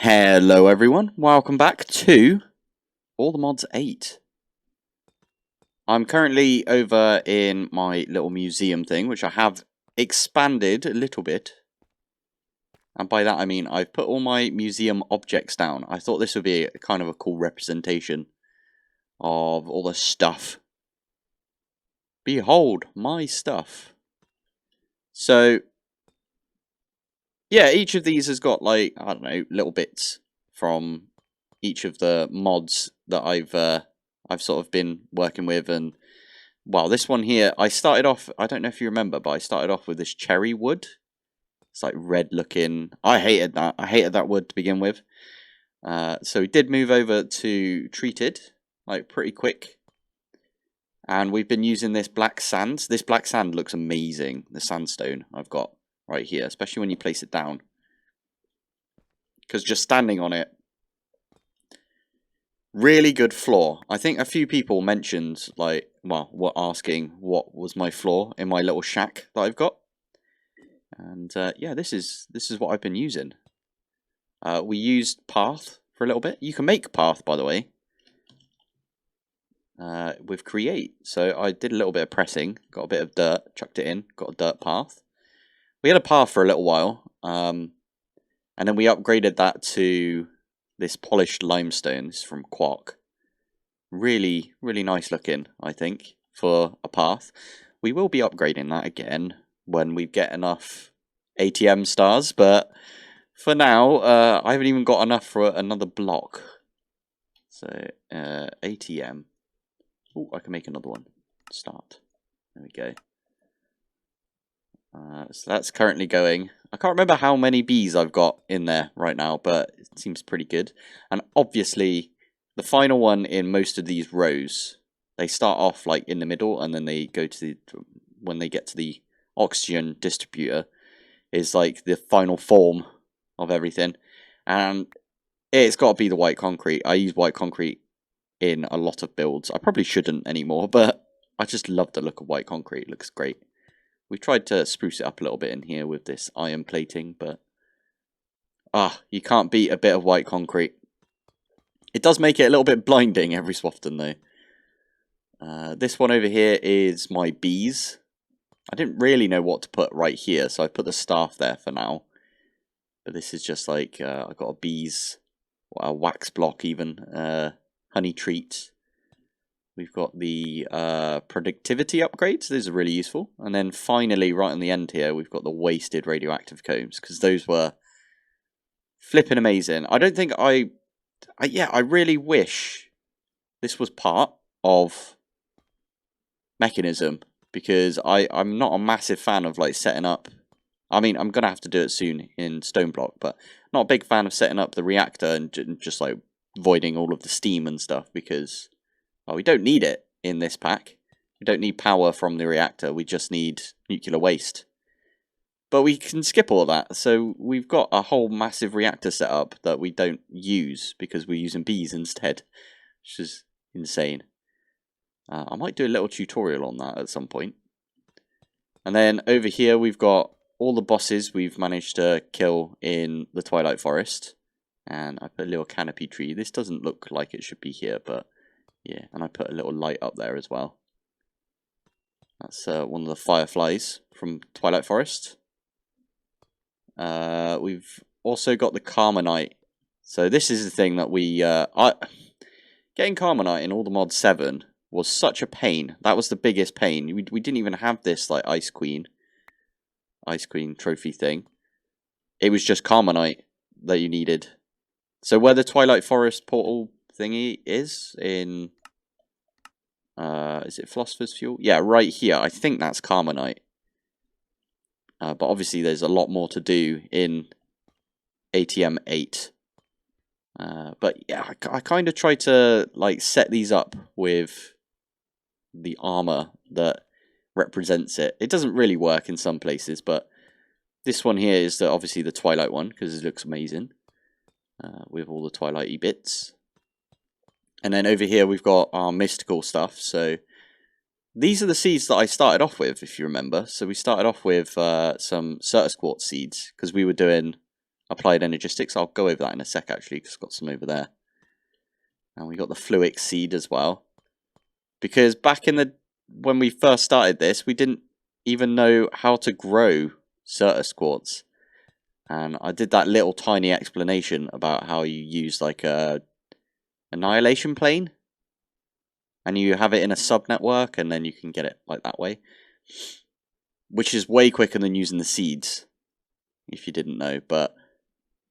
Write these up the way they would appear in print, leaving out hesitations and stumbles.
Hello everyone, welcome back to All the Mods 8. I'm currently over in my little museum thing, which I have expanded a little bit. And by that I mean I've put all my museum objects down. I thought this would be kind of a cool representation of all the stuff. Behold, my stuff. So, yeah, each of these has got, like, I don't know, little bits from each of the mods that I've sort of been working with. And well, this one here, I started off, I don't know if you remember, but I started off with this cherry wood. It's like red looking. I hated that wood to begin with. So we did move over to treated, like, pretty quick. And we've been using this black sand. This black sand looks amazing, the sandstone I've got right here, especially when you place it down. Because just standing on it, really good floor. I think a few people mentioned, like, well, were asking what was my floor in my little shack that I've got. And yeah, this is what I've been using. We used path for a little bit. You can make path, by the way, with create. So I did a little bit of pressing, got a bit of dirt, chucked it in, got a dirt path. We had a path for a little while, and then we upgraded that to this polished limestone. This is from Quark. Really, really nice looking, I think, for a path. We will be upgrading that again when we get enough ATM stars, but for now, I haven't even got enough for another block. So, ATM. Oh, I can make another one. Start. There we go. So that's currently going. I can't remember how many bees I've got in there right now, but it seems pretty good. And obviously, the final one in most of these rows, they start off like in the middle, and then they go to the, when they get to the oxygen distributor, is like the final form of everything. And it's got to be the white concrete. I use white concrete in a lot of builds. I probably shouldn't anymore, but I just love the look of white concrete. It looks great. We tried to spruce it up a little bit in here with this iron plating, but you can't beat a bit of white concrete. It does make it a little bit blinding every so often, though. This one over here is my bees. I didn't really know what to put right here, so I put the staff there for now. But this is just like, I've got a bees, a wax block even, honey treat. We've got the productivity upgrades. Those are really useful. And then finally, right on the end here, we've got the wasted radioactive combs, because those were flipping amazing. I don't think I really wish this was part of Mechanism, because I'm not a massive fan of, like, setting up. I mean, I'm going to have to do it soon in Stone Block, but not a big fan of setting up the reactor and just, like, voiding all of the steam and stuff, because, well, we don't need it in this pack. We don't need power from the reactor. We just need nuclear waste. But we can skip all that. So we've got a whole massive reactor set up that we don't use because we're using bees instead, which is insane. I might do a little tutorial on that at some point. And then over here we've got all the bosses we've managed to kill in the Twilight Forest. And I put a little canopy tree. This doesn't look like it should be here, but yeah, and I put a little light up there as well. That's one of the fireflies from Twilight Forest. We've also got the Carmonite. So this is the thing that we... getting Carmonite in All the Mods 7 was such a pain. That was the biggest pain. We didn't even have this, like, Ice Queen trophy thing. It was just Carmonite that you needed. So where the Twilight Forest portal thingy is in... is it Philosopher's Fuel? Yeah, right here. I think that's Carmonite. But obviously there's a lot more to do in ATM 8. But yeah, I kind of try to, like, set these up with the armor that represents it. It doesn't really work in some places, but this one here is obviously the Twilight one, because it looks amazing. With all the Twilighty bits. And then over here we've got our mystical stuff. So these are the seeds that I started off with, if you remember. So we started off with some Certus Quartz seeds, because we were doing applied energistics. I'll go over that in a sec, actually, because I've got some over there. And we got the fluic seed as well. Because back in when we first started this, we didn't even know how to grow Certus quartz. And I did that little tiny explanation about how you use like a annihilation plane. And you have it in a subnetwork, and then you can get it like that way. Which is way quicker than using the seeds, if you didn't know. But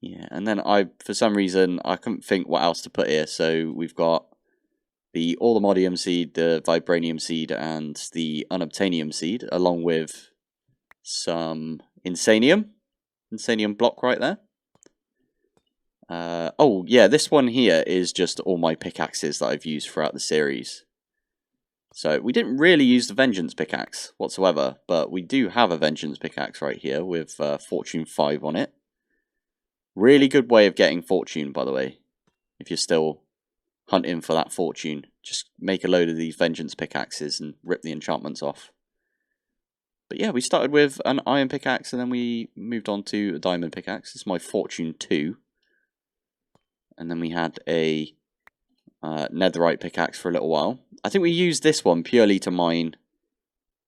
yeah, and then for some reason, I couldn't think what else to put here. So we've got the Allomodium seed, the Vibranium seed, and the Unobtainium seed, along with some Insanium block right there. Oh yeah, this one here is just all my pickaxes that I've used throughout the series. So we didn't really use the Vengeance pickaxe whatsoever, but we do have a Vengeance pickaxe right here with Fortune 5 on it. Really good way of getting Fortune, by the way, if you're still hunting for that Fortune. Just make a load of these Vengeance pickaxes and rip the enchantments off. But yeah, we started with an iron pickaxe, and then we moved on to a diamond pickaxe. This is my Fortune 2. And then we had a netherite pickaxe for a little while. I think we used this one purely to mine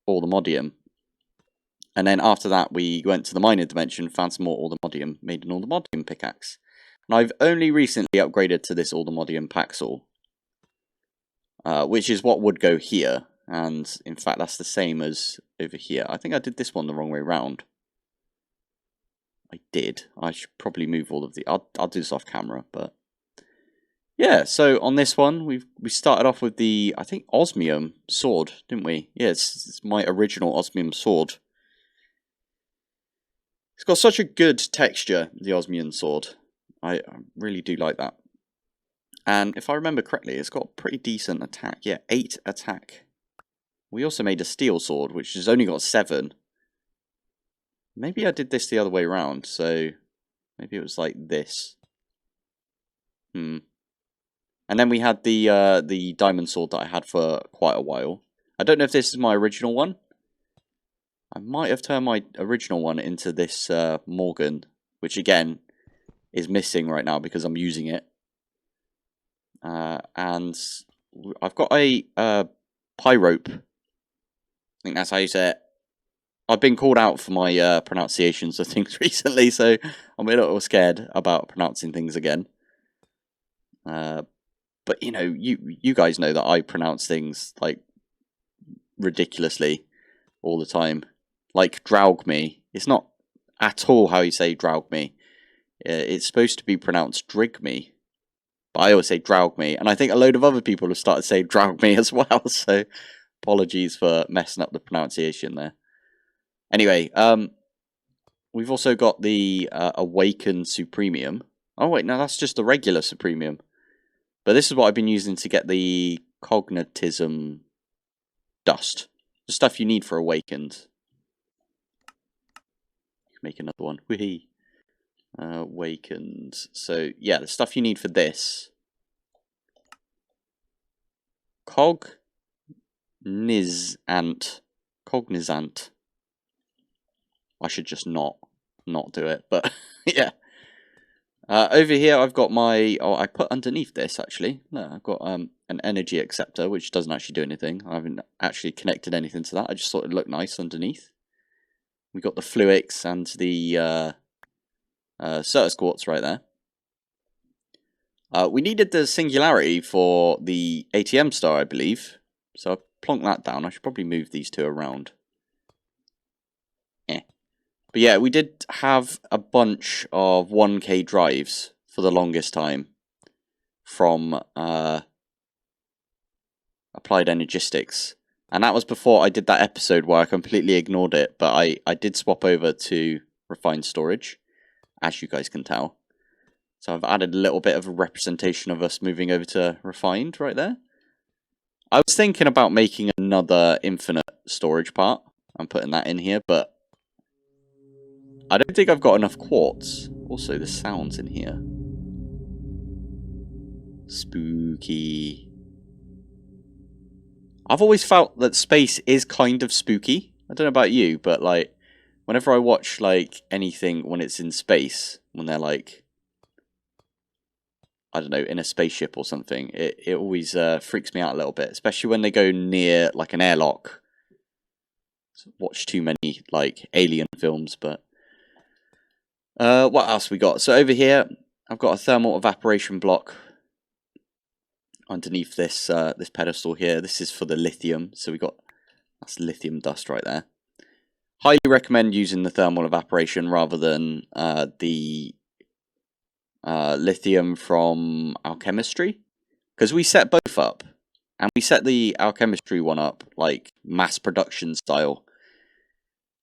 Allomodium. And then after that, we went to the mining dimension, found some more Allomodium, made an Allomodium pickaxe. And I've only recently upgraded to this Allomodium paxel, which is what would go here. And in fact, that's the same as over here. I think I did this one the wrong way round. I did. I should probably move all of the... I'll do this off camera, but... Yeah, so on this one, we started off with the, I think, osmium sword, didn't we? Yeah, it's my original osmium sword. It's got such a good texture, the osmium sword. I really do like that. And if I remember correctly, it's got pretty decent attack. Yeah, 8 attack. We also made a steel sword, which has only got 7. Maybe I did this the other way around, so maybe it was like this. And then we had the diamond sword that I had for quite a while. I don't know if this is my original one. I might have turned my original one into this Morgan, which again is missing right now because I'm using it. And I've got a pyrope. I think that's how you say it. I've been called out for my pronunciations of things recently, so I'm a little scared about pronouncing things again. But, you know, you guys know that I pronounce things, like, ridiculously all the time. Like, draug me. It's not at all how you say draug me. It's supposed to be pronounced drig me. But I always say draug me. And I think a load of other people have started saying draug me as well. So, apologies for messing up the pronunciation there. Anyway, we've also got the Awakened Supremium. Oh, wait, no, that's just the regular Supremium. But this is what I've been using to get the Cognitism dust. The stuff you need for Awakened. Make another one. Whee! Awakened. So, yeah, the stuff you need for this. Cognizant. I should just not do it, but yeah. Over here, I've got my... Oh, I put underneath this, actually. No, I've got an energy acceptor, which doesn't actually do anything. I haven't actually connected anything to that. I just thought it looked nice underneath. We've got the Fluix and the Certus quartz right there. We needed the singularity for the ATM star, I believe. So I plonked that down. I should probably move these two around. But yeah, we did have a bunch of 1K drives for the longest time from Applied Energistics. And that was before I did that episode where I completely ignored it. But I did swap over to Refined Storage, as you guys can tell. So I've added a little bit of a representation of us moving over to Refined right there. I was thinking about making another Infinite storage part. I'm putting that in here, but I don't think I've got enough quartz. Also, the sounds in here. Spooky. I've always felt that space is kind of spooky. I don't know about you, but like, whenever I watch like anything when it's in space, when they're like, I don't know, in a spaceship or something. It always freaks me out a little bit, especially when they go near like an airlock. Watch too many like alien films, but what else we got? So over here, I've got a thermal evaporation block underneath this this pedestal here. This is for the lithium, so that's lithium dust right there. Highly recommend using the thermal evaporation rather than the lithium from alchemistry, because we set both up, and we set the alchemistry one up like mass production style.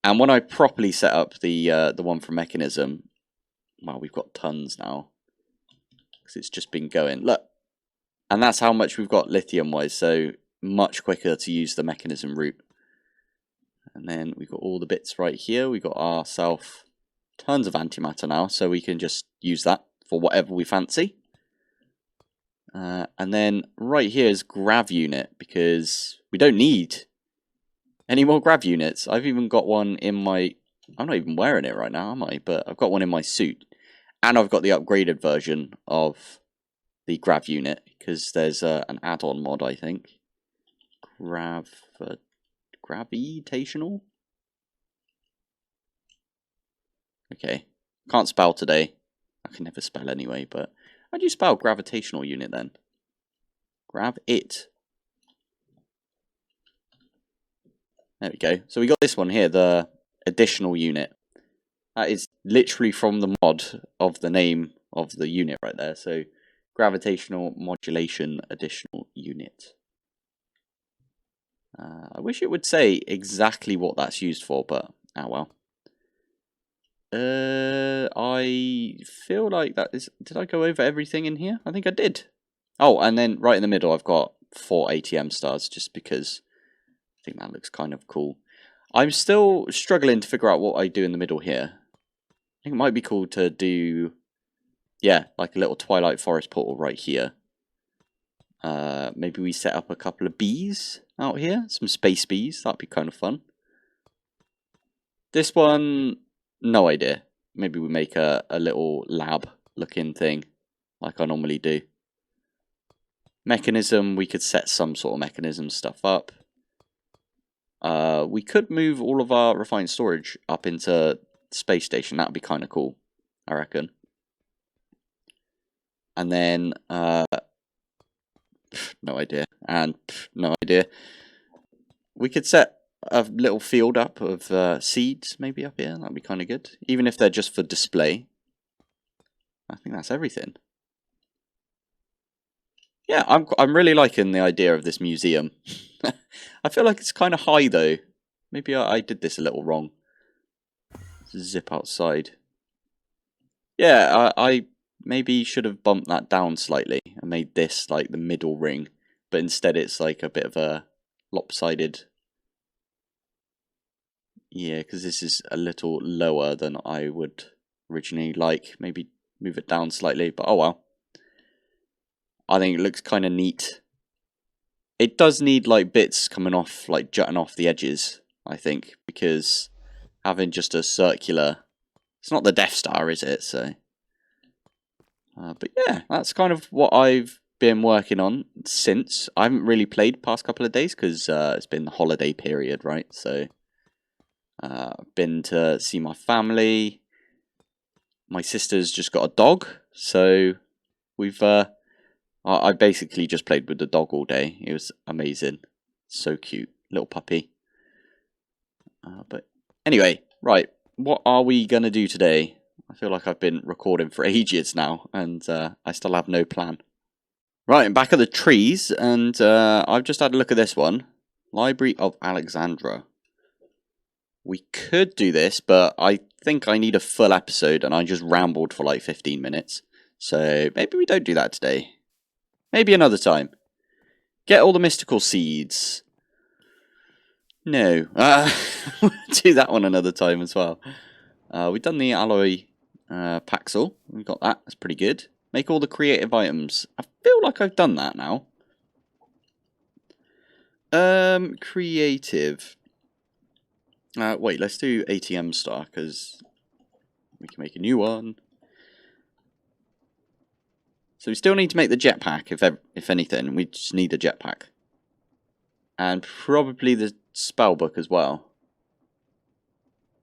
And when I properly set up the one from mechanism, well, we've got tons now because it's just been going. Look, and that's how much we've got lithium wise. So much quicker to use the mechanism route. And then we've got all the bits right here. We've got ourselves tons of antimatter now, so we can just use that for whatever we fancy. And then right here is grav unit, because we don't need any more grav units. I've even got one in my... I'm not even wearing it right now, am I? But I've got one in my suit. And I've got the upgraded version of the grav unit, because there's an add-on mod, I think. Gravitational? Okay. Can't spell today. I can never spell anyway, but... How do you spell gravitational unit then? Grab it. There we go. So we got this one here, the additional unit. That is literally from the mod of the name of the unit right there. So gravitational modulation additional unit. I wish it would say exactly what that's used for, but oh well. I feel like that is... Did I go over everything in here? I think I did. Oh, and then right in the middle I've got 4 ATM stars, just because I think that looks kind of cool. I'm still struggling to figure out what I do in the middle here. I think it might be cool to do... Yeah, like a little Twilight Forest portal right here. Maybe we set up a couple of bees out here. Some space bees. That'd be kind of fun. This one, no idea. Maybe we make a little lab looking thing, like I normally do. Mechanism, we could set some sort of mechanism stuff up. We could move all of our refined storage up into space station. That'd be kind of cool, I reckon. And then, no idea. And no idea. We could set a little field up of seeds, maybe up here. That'd be kind of good. Even if they're just for display. I think that's everything. Yeah, I'm really liking the idea of this museum. I feel like it's kind of high though. Maybe I did this a little wrong. Zip outside. Yeah, I maybe should have bumped that down slightly and made this like the middle ring, but instead it's like a bit of a lopsided. Yeah, because this is a little lower than I would originally like. Maybe move it down slightly, but oh well. I think it looks kind of neat. It does need like bits coming off, like jutting off the edges, I think, because having just a circular... It's not the Death Star, is it? So, but yeah, that's kind of what I've been working on since. I haven't really played past couple of days because it's been the holiday period, right? So, I've been to see my family. My sister's just got a dog, so we've... I basically just played with the dog all day. It was amazing. So cute. Little puppy. But anyway, right. What are we going to do today? I feel like I've been recording for ages now, and I still have no plan. Right, I'm back at the trees, and I've just had a look at this one. Library of Alexandra. We could do this, but I think I need a full episode, and I just rambled for like 15 minutes. So maybe we don't do that today. Maybe another time. Get all the mystical seeds. No. We'll do that one another time as well. We've done the alloy Paxel. We've got that. That's pretty good. Make all the creative items. I feel like I've done that now. Creative. Wait, let's do ATM star, because we can make a new one. So we still need to make the jetpack, if anything. We just need a jetpack. And probably the spell book as well.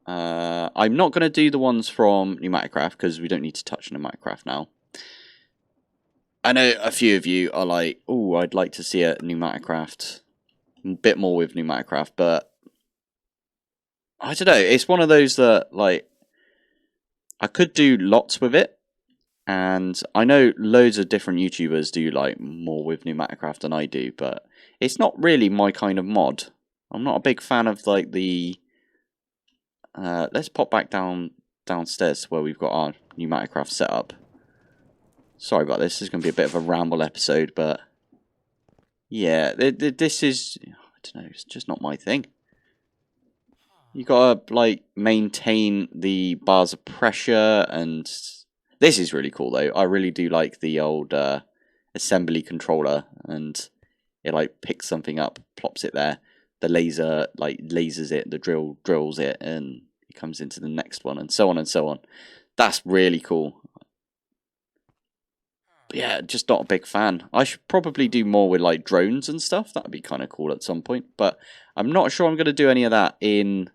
I'm not going to do the ones from Pneumaticraft, because we don't need to touch Pneumaticraft now. I know a few of you are like, oh, I'd like to see a Pneumaticraft. A bit more with Pneumaticraft, but I don't know. It's one of those that, like, I could do lots with it. And I know loads of different YouTubers do, like, more with Pneumaticraft than I do, but it's not really my kind of mod. I'm not a big fan of, like, the... let's pop back downstairs where we've got our Pneumaticraft set up. Sorry about this. This is going to be a bit of a ramble episode, but... yeah, this is... I don't know, it's just not my thing. You gotta, like, maintain the bars of pressure, and... this is really cool, though. I really do like the old assembly controller, and it, like, picks something up, plops it there. The laser, like, lasers it, the drill drills it, and it comes into the next one, and so on and so on. That's really cool. But yeah, just not a big fan. I should probably do more with, like, drones and stuff. That would be kind of cool at some point, but I'm not sure I'm going to do any of that in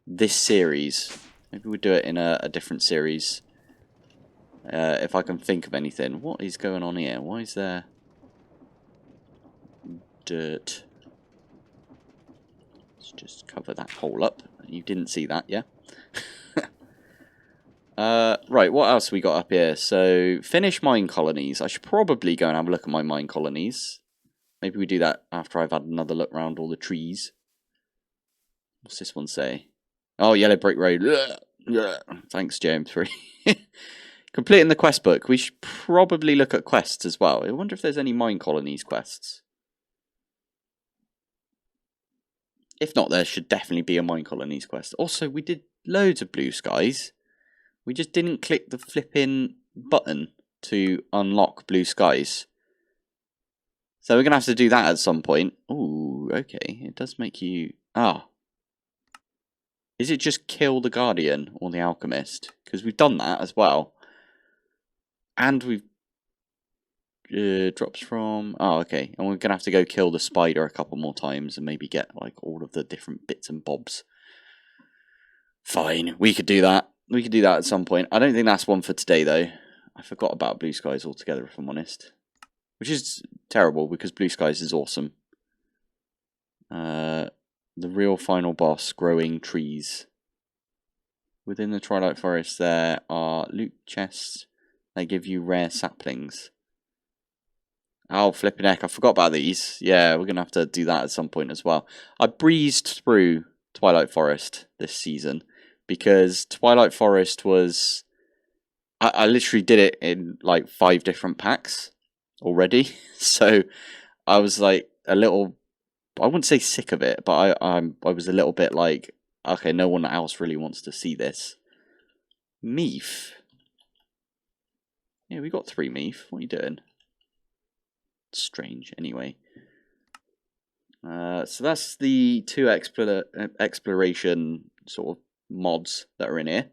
this series. Maybe we'll do it in a different series. If I can think of anything. What is going on here? Why is there dirt? Let's just cover that hole up. You didn't see that, yeah? Right, what else we got up here? So, finish mine colonies. I should probably go and have a look at my mine colonies. Maybe we do that after I've had another look around all the trees. What's this one say? Oh, yellow brick road. Thanks, James3. Completing the quest book. We should probably look at quests as well. I wonder if there's any mine colonies quests. If not, there should definitely be a mine colonies quest. Also, we did loads of blue skies. We just didn't click the flipping button to unlock blue skies. So we're going to have to do that at some point. Ooh, okay. It does make you... ah. Is it just kill the Guardian or the Alchemist? Because we've done that as well. And we've... drops from... oh, okay. And we're going to have to go kill the spider a couple more times and maybe get, like, all of the different bits and bobs. Fine. We could do that. We could do that at some point. I don't think that's one for today, though. I forgot about blue skies altogether, if I'm honest. Which is terrible, because blue skies is awesome. The real final boss, growing trees. Within the Twilight Forest, there are loot chests. They give you rare saplings. Oh, flipping heck, I forgot about these. Yeah, we're going to have to do that at some point as well. I breezed through Twilight Forest this season, because Twilight Forest was... I literally did it in, like, 5 different packs already. So, I was, like, a little... I wouldn't say sick of it, but I was a little bit like, okay, no one else really wants to see this. Meef. Yeah, we got 3 Meef. What are you doing? Strange, anyway. So that's the 2 exploration sort of mods that are in here.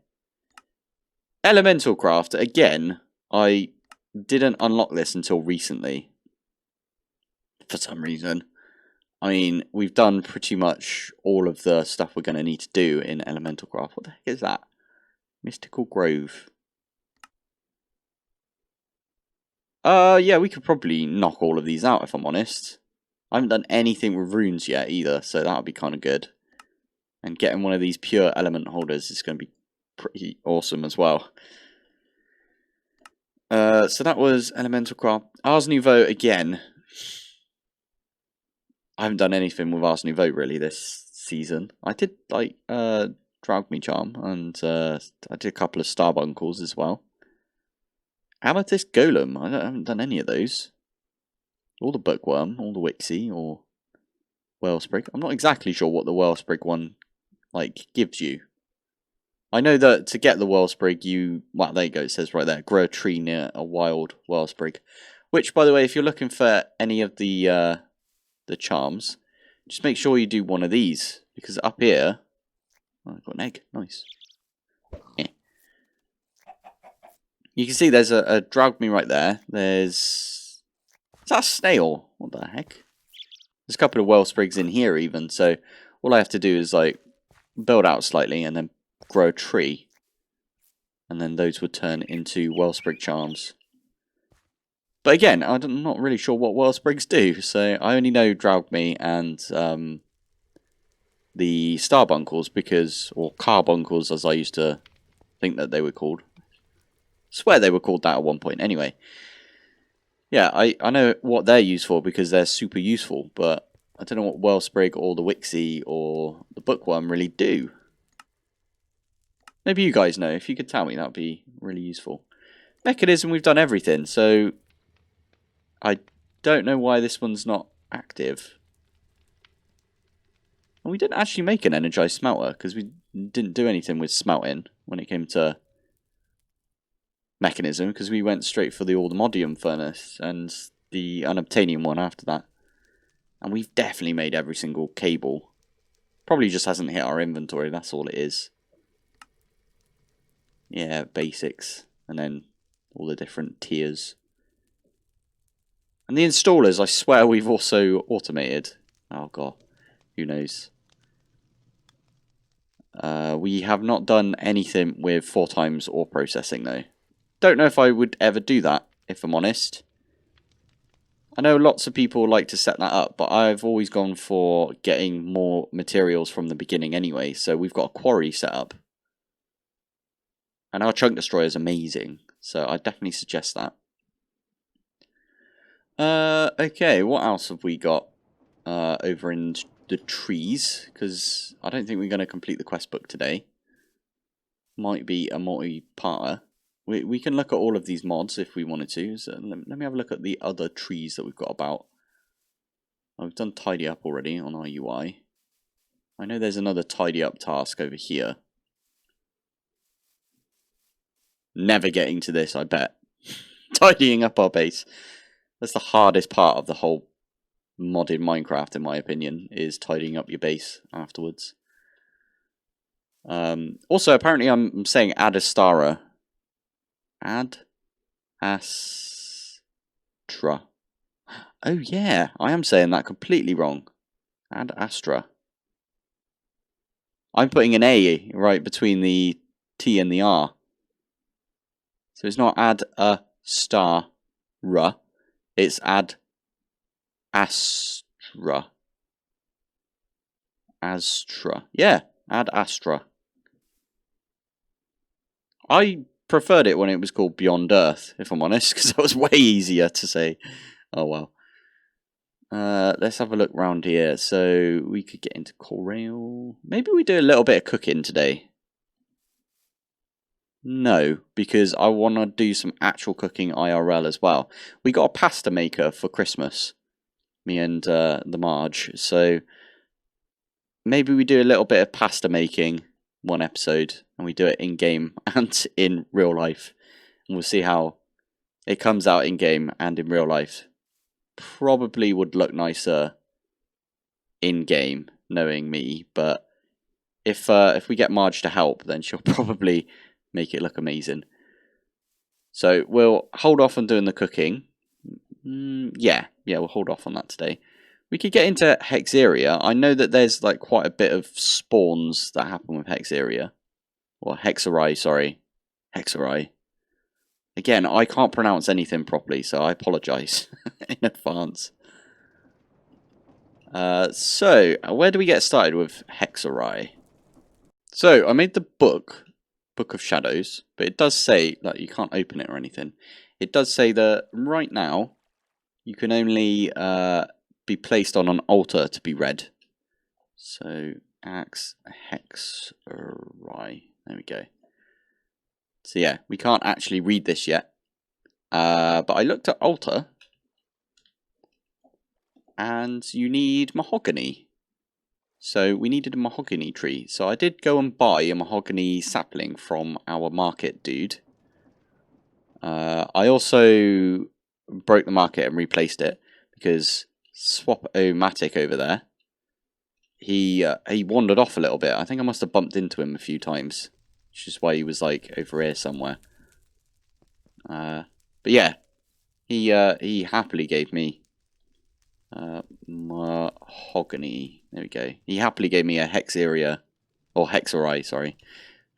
Elemental Craft, again, I didn't unlock this until recently. For some reason. I mean, we've done pretty much all of the stuff we're going to need to do in Elemental Craft. What the heck is that? Mystical Grove. Yeah, we could probably knock all of these out, if I'm honest. I haven't done anything with runes yet either, so that would be kind of good. And getting one of these pure element holders is going to be pretty awesome as well. So that was Elemental Craft. Ars Nouveau again. I haven't done anything with Ars Nouveau really this season. I did, like, Dragme Charm, and I did a couple of Starbunkles as well. Amethyst Golem, I haven't done any of those. Or the Bookworm, or the Wixie, or Wellsprig. I'm not exactly sure what the Wellsprig one, like, gives you. I know that to get the Wellsprig, you... well, there you go, it says right there, grow a tree near a wild Wellsprig. Which, by the way, if you're looking for any of the charms, just make sure you do one of these, because up here... oh, I've got an egg, nice. Yeah. You can see there's a Draugme right there. Is that a snail? What the heck? There's a couple of Wellsprigs in here even, so all I have to do is like build out slightly and then grow a tree. And then those would turn into Wellsprig charms. But again, I'm not really sure what Wellsprigs do, so I only know Draugme and the Starbunkles because, or Carbuncles as I used to think that they were called. I swear they were called that at one point. Anyway, yeah, I know what they're used for because they're super useful, but I don't know what Wellsprig or the Wixie or the Bookworm really do. Maybe you guys know. If you could tell me, that would be really useful. Mechanism, we've done everything, so I don't know why this one's not active. And we didn't actually make an energized smelter because we didn't do anything with smelting when it came to mechanism because we went straight for the Aldemodium furnace and the unobtainium one after that. And we've definitely made every single cable. Probably just hasn't hit our inventory, that's all it is. Yeah, basics. And then all the different tiers. And the installers, I swear we've also automated. Oh god, who knows. We have not done anything with 4 times ore processing though. Don't know if I would ever do that, if I'm honest. I know lots of people like to set that up, but I've always gone for getting more materials from the beginning anyway, so we've got a quarry set up. And our chunk destroyer is amazing, so I definitely suggest that. Okay, what else have we got over in the trees? Because I don't think we're going to complete the quest book today. Might be a multi-parter. We can look at all of these mods if we wanted to. So let me have a look at the other trees that we've got about. Oh, we've done tidy up already on our UI. I know there's another tidy up task over here. Never getting to this, I bet. Tidying up our base. That's the hardest part of the whole modded Minecraft, in my opinion, is tidying up your base afterwards. Also, apparently I'm saying Adastara. Ad-Astra. Oh yeah, I am saying that completely wrong. Ad-Astra. I'm putting an A right between the T and the R. So it's not Ad-A-Star-Ra. It's Ad-Astra. Astra. Yeah, Ad-Astra. I preferred it when it was called Beyond Earth, if I'm honest, because that was way easier to say. Oh well. Let's have a look round here. So we could get into Corail. Maybe we do a little bit of cooking today. No, because I want to do some actual cooking IRL as well. We got a pasta maker for Christmas, me and the Marge. So maybe we do a little bit of pasta making one episode, and we do it in game and in real life, and we'll see how it comes out in game and in real life. Probably would look nicer in game, knowing me, but if we get Marge to help, then she'll probably make it look amazing. So we'll hold off on doing the cooking. Yeah, we'll hold off on that today. We could get into Hexeria. I know that there's like quite a bit of spawns that happen with Hexeria. Or Hexerai, sorry. Hexerai. Again, I can't pronounce anything properly, so I apologise in advance. So, where do we get started with Hexerai? So, I made the Book of Shadows, but it does say that you can't open it or anything. It does say that right now, you can only be placed on an altar to be read. So, Axe Hexerai. There we go. So yeah, we can't actually read this yet. But I looked at altar. And you need mahogany. So we needed a mahogany tree. So I did go and buy a mahogany sapling from our market dude. I also broke the market and replaced it. Because Swap-O-Matic over there, he wandered off a little bit. I think I must have bumped into him a few times. Which is why he was like over here somewhere. But yeah, he happily gave me mahogany. There we go. He happily gave me a hexeria, or hexori, sorry,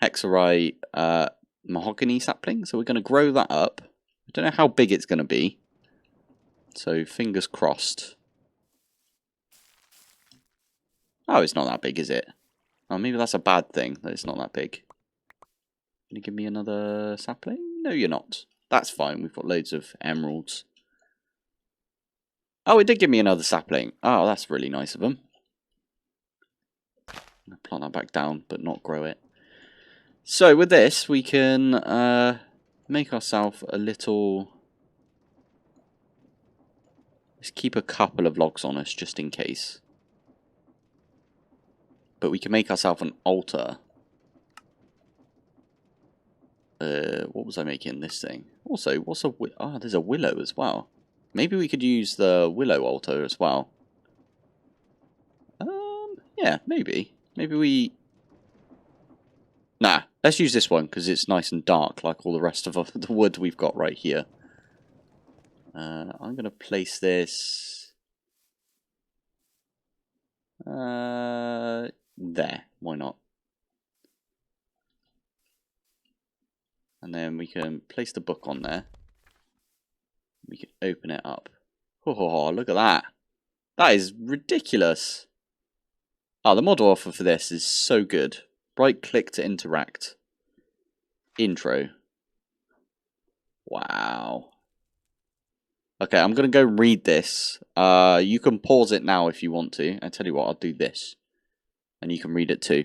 hexori mahogany sapling. So we're going to grow that up. I don't know how big it's going to be. So fingers crossed. Oh, it's not that big, is it? Oh, maybe that's a bad thing, that it's not that big. Can you give me another sapling? No, you're not. That's fine, we've got loads of emeralds. Oh, it did give me another sapling. Oh, that's really nice of them. I'm going to plant that back down, but not grow it. So, with this, we can make ourselves a little... Let's keep a couple of logs on us, just in case. But we can make ourselves an altar. What was I making this thing? Also, what's a... Oh, there's a willow as well. Maybe we could use the willow altar as well. Yeah, maybe. Maybe we... Nah, let's use this one, because it's nice and dark, like all the rest of the wood we've got right here. I'm going to place this... there. Why not? And then we can place the book on there. We can open it up. Oh, look at that. That is ridiculous. Oh, the model offer for this is so good. Right click to interact. Intro. Wow. Okay, I'm going to go read this. You can pause it now if you want to. I tell you what, I'll do this. And you can read it too.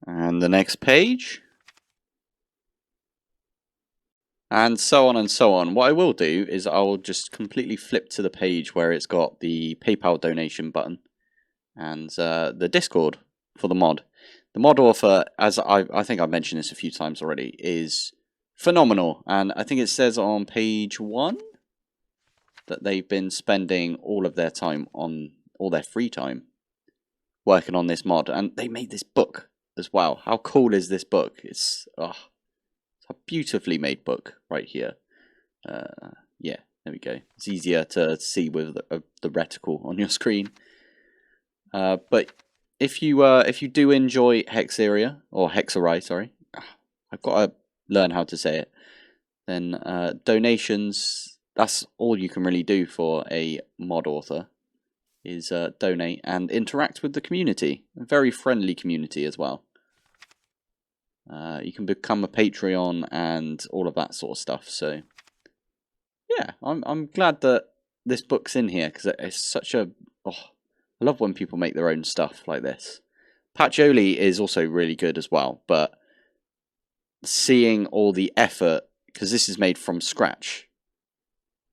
And the next page. And so on and so on. What I will do is I'll just completely flip to the page where it's got the PayPal donation button. And the Discord for the mod. The mod offer, as I think I've mentioned this a few times already, is phenomenal. And I think it says on page 1 that they've been spending all of their time on, all their free time, working on this mod. And they made this book as well. How cool is this book? It's a beautifully made book right here. Yeah, there we go. It's easier to see with the reticle on your screen. But if you do enjoy Hexeria, or Hexerai, sorry, I've got to learn how to say it, then donations, that's all you can really do for a mod author, is donate and interact with the community. A very friendly community as well. You can become a Patreon and all of that sort of stuff. So yeah, I'm glad that this book's in here, because it's such a... I love when people make their own stuff like this. Patcholi is also really good as well, but seeing all the effort, because this is made from scratch,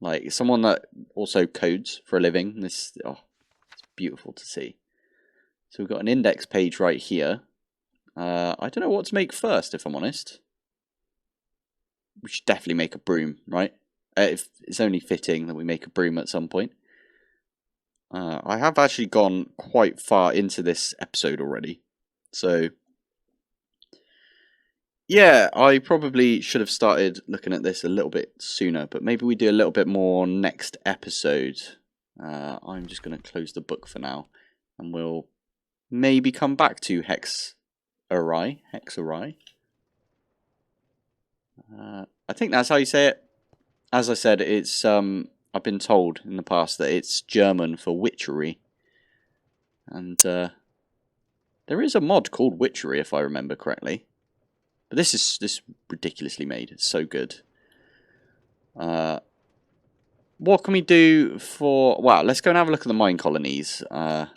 like someone that also codes for a living, this, it's beautiful to see. So we've got an index page right here. I don't know what to make first, if I'm honest. We should definitely make a broom, right? If it's only fitting that we make a broom at some point. I have actually gone quite far into this episode already. So, yeah, I probably should have started looking at this a little bit sooner, but maybe we do a little bit more next episode. I'm just going to close the book for now, and we'll maybe come back to Hexerai. I think that's how you say it. As I said, it's I've been told in the past that it's German for witchery. And there is a mod called Witchery, if I remember correctly. But this is ridiculously made. It's so good. What can we do for... Well, let's go and have a look at the Minecolonies. I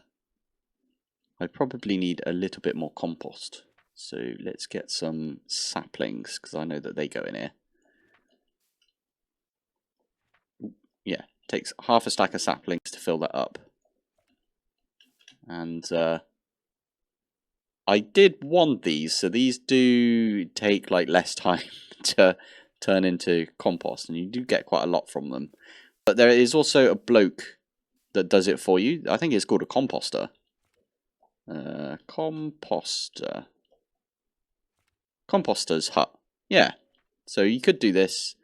probably need a little bit more compost. So let's get some saplings, because I know that they go in here. Yeah, takes half a stack of saplings to fill that up. And I did want these, so these do take like less time to turn into compost, and you do get quite a lot from them. But there is also a bloke that does it for you. I think it's called a composter. Composter's hut. Yeah, So you could do this.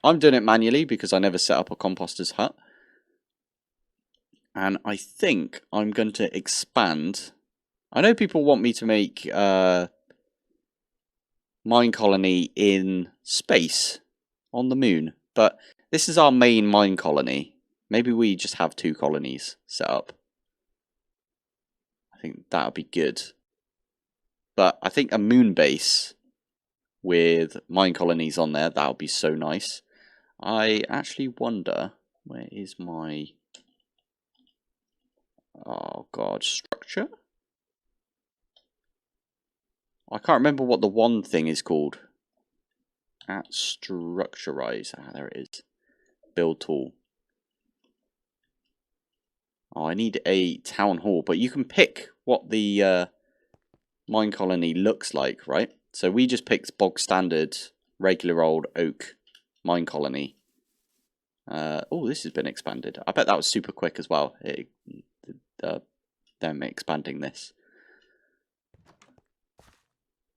I'm doing it manually because I never set up a composter's hut. And I think I'm going to expand. I know people want me to make mine colony in space on the moon, but this is our main mine colony. Maybe we just have 2 colonies set up. I think that would be good. But I think a moon base with mine colonies on there, that would be so nice. I actually wonder, where is my... Oh god, structure? I can't remember what the one thing is called. At structurize. Ah, there it is. Build tool. Oh, I need a town hall, but you can pick what the mine colony looks like, right? So we just picked bog standard, regular old oak mine colony. Oh, this has been expanded. I bet that was super quick as well. Them expanding this.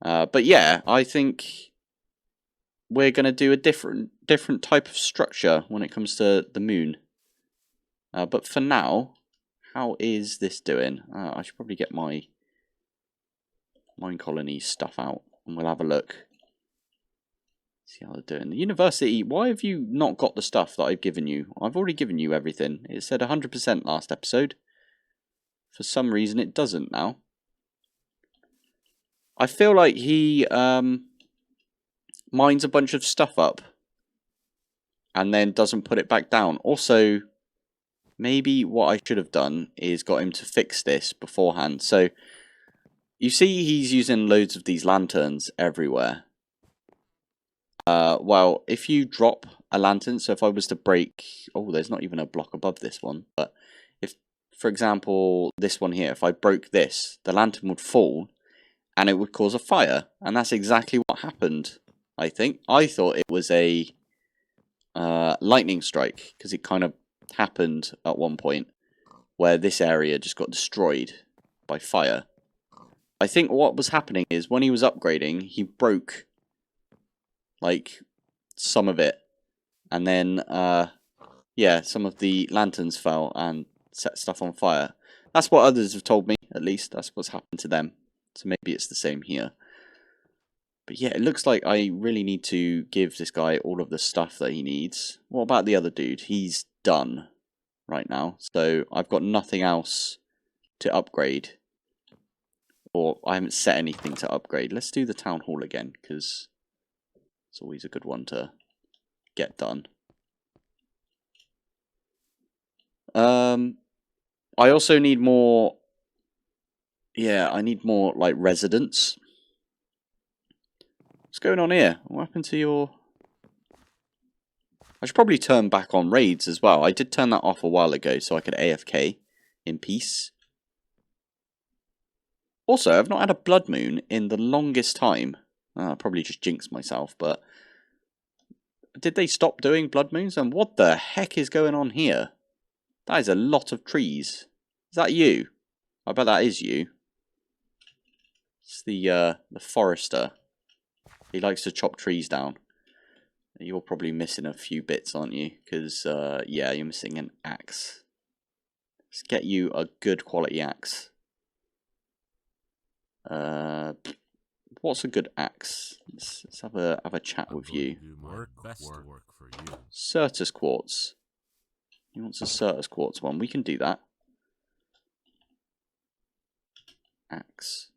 But yeah, I think we're going to do a different type of structure when it comes to the moon. But for now, how is this doing? I should probably get my mine colony stuff out and we'll have a look. See how they're doing. The university, why have you not got the stuff that I've given you? I've already given you everything. It said 100% last episode. For some reason it doesn't now. I feel like he mines a bunch of stuff up and then doesn't put it back down. Also, maybe what I should have done is got him to fix this beforehand. So, you see he's using loads of these lanterns everywhere. Well, if you drop a lantern, so if I was to break... Oh, there's not even a block above this one. But if, for example, this one here, if I broke this, the lantern would fall and it would cause a fire. And that's exactly what happened, I think. I thought it was a lightning strike because it kind of happened at one point where this area just got destroyed by fire. I think what was happening is when he was upgrading, he broke like some of it, and then yeah, some of the lanterns fell and set stuff on fire. That's what others have told me, at least. That's what's happened to them. So maybe it's the same here. But yeah, it looks like I really need to give this guy all of the stuff that he needs. What about the other dude? He's done right now. So I've got nothing else to upgrade. Or I haven't set anything to upgrade. Let's do the town hall again, because it's always a good one to get done. I also need more... Yeah, I need more, like, residents. What's going on here? What happened to your... I should probably turn back on raids as well. I did turn that off a while ago so I could AFK in peace. Also, I've not had a blood moon in the longest time. I probably just jinxed myself, but... Did they stop doing blood moons? And what the heck is going on here? That is a lot of trees. Is that you? I bet that is you. It's the forester. He likes to chop trees down. You're probably missing a few bits, aren't you? Because, yeah, you're missing an axe. Let's get you a good quality axe. What's a good axe? Let's have a chat with you. Certus quartz. He wants a Certus quartz one. We can do that. Axe.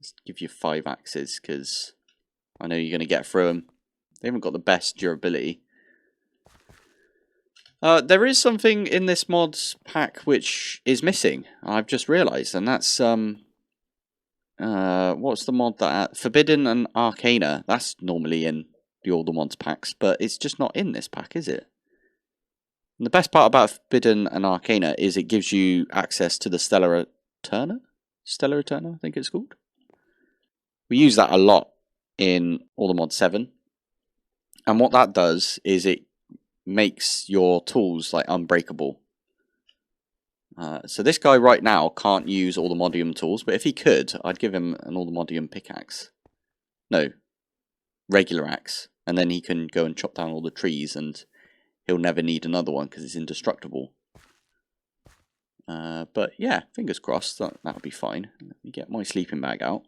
Let's give you 5 axes because I know you're going to get through them. They haven't got the best durability. There is something in this mod's pack which is missing. I've just realised, and that's what's the mod that Forbidden and Arcana? That's normally in the older mods packs, but it's just not in this pack, is it? And the best part about Forbidden and Arcana is it gives you access to the Stellar Eterna? Stellar Eterna, I think it's called. We use that a lot in All Mod 7. And what that does is it makes your tools like unbreakable. So this guy right now can't use all the Modium tools, but if he could, I'd give him an all the Modium pickaxe. No, regular axe. And then he can go and chop down all the trees, and he'll never need another one because it's indestructible. But yeah, fingers crossed, that'll be fine. Let me get my sleeping bag out.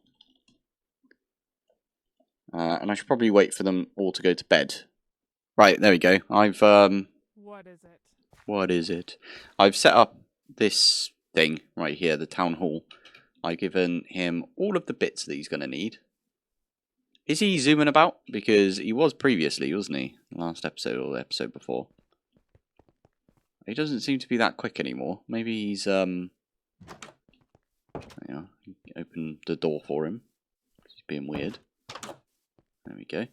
And I should probably wait for them all to go to bed. Right, there we go. I've What is it? What is it? I've set up this thing right here, the town hall. I've given him all of the bits that he's going to need. Is he zooming about? Because he was previously, wasn't he? Last episode or the episode before. He doesn't seem to be that quick anymore. Maybe he's, open the door for him. He's being weird. There we go.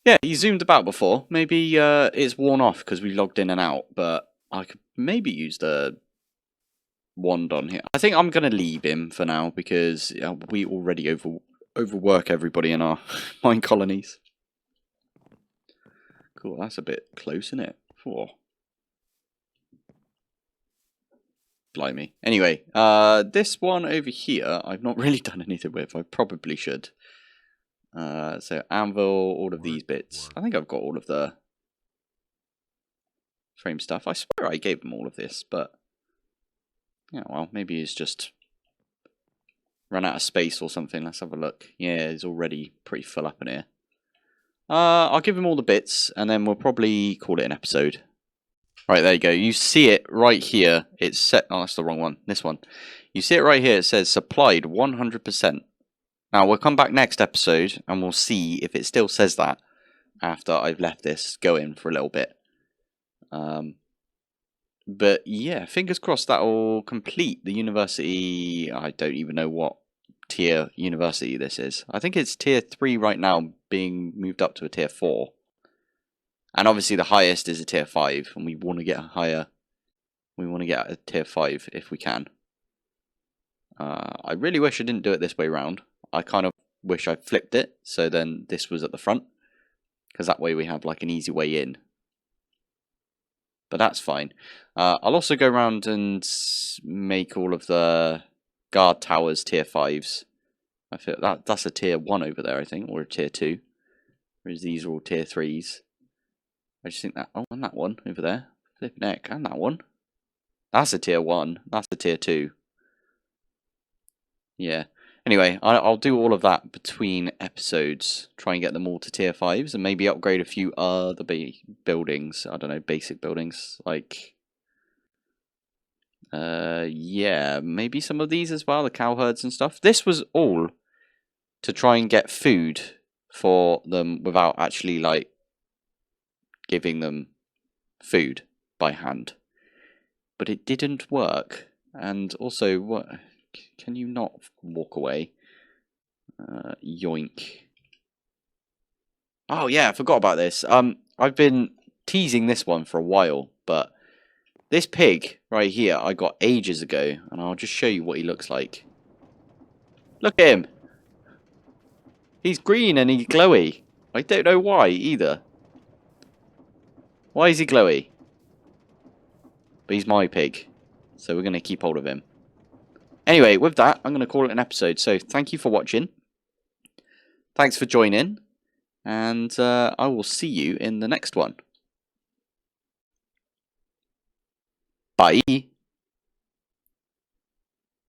Yeah, he zoomed about before. Maybe it's worn off because we logged in and out, but I could maybe use the wand on here. I think I'm going to leave him for now because we already overwork everybody in our Minecolonies. Cool, that's a bit close, isn't it? Oh. Blimey. Anyway, this one over here, I've not really done anything with. I probably should. So anvil, all of these bits. I think I've got all of the frame stuff. I swear I gave them all of this, but yeah, well, maybe he's just run out of space or something. Let's have a look. Yeah, he's already pretty full up in here. I'll give him all the bits, and then we'll probably call it an episode. Right, there you go. You see it right here. It's set. Oh, that's the wrong one. This one. You see it right here. It says supplied 100%. Now, we'll come back next episode, and we'll see if it still says that after I've left this going for a little bit. But yeah, fingers crossed that'll complete the university. I don't even know what tier university this is. I think it's tier 3 right now, being moved up to a tier 4. And obviously the highest is a tier 5, and we want to get higher. We want to get a tier 5 if we can. I really wish I didn't do it this way round. I kind of wish I flipped it, so then this was at the front. Because that way we have like an easy way in. But that's fine. I'll also go around and make all of the guard towers tier 5s. I feel that's a tier 1 over there, I think, or a tier 2. Whereas these are all tier 3s. I just think that, oh, and that one over there. Flip neck, and that one. That's a tier 1. That's a tier 2. Yeah. Anyway, I'll do all of that between episodes. Try and get them all to tier 5s, and maybe upgrade a few other buildings. I don't know, basic buildings. Like, yeah, maybe some of these as well, the cow herds and stuff. This was all to try and get food for them without actually, like, giving them food by hand. But it didn't work. And also, what? Can you not walk away? Yoink. Oh yeah, I forgot about this. I've been teasing this one for a while, but this pig right here I got ages ago, and I'll just show you what he looks like. Look at him. He's green and he's glowy. I don't know why either. Why is he glowy? But he's my pig, so we're going to keep hold of him. Anyway, with that, I'm going to call it an episode. So thank you for watching. Thanks for joining. And I will see you in the next one. Bye.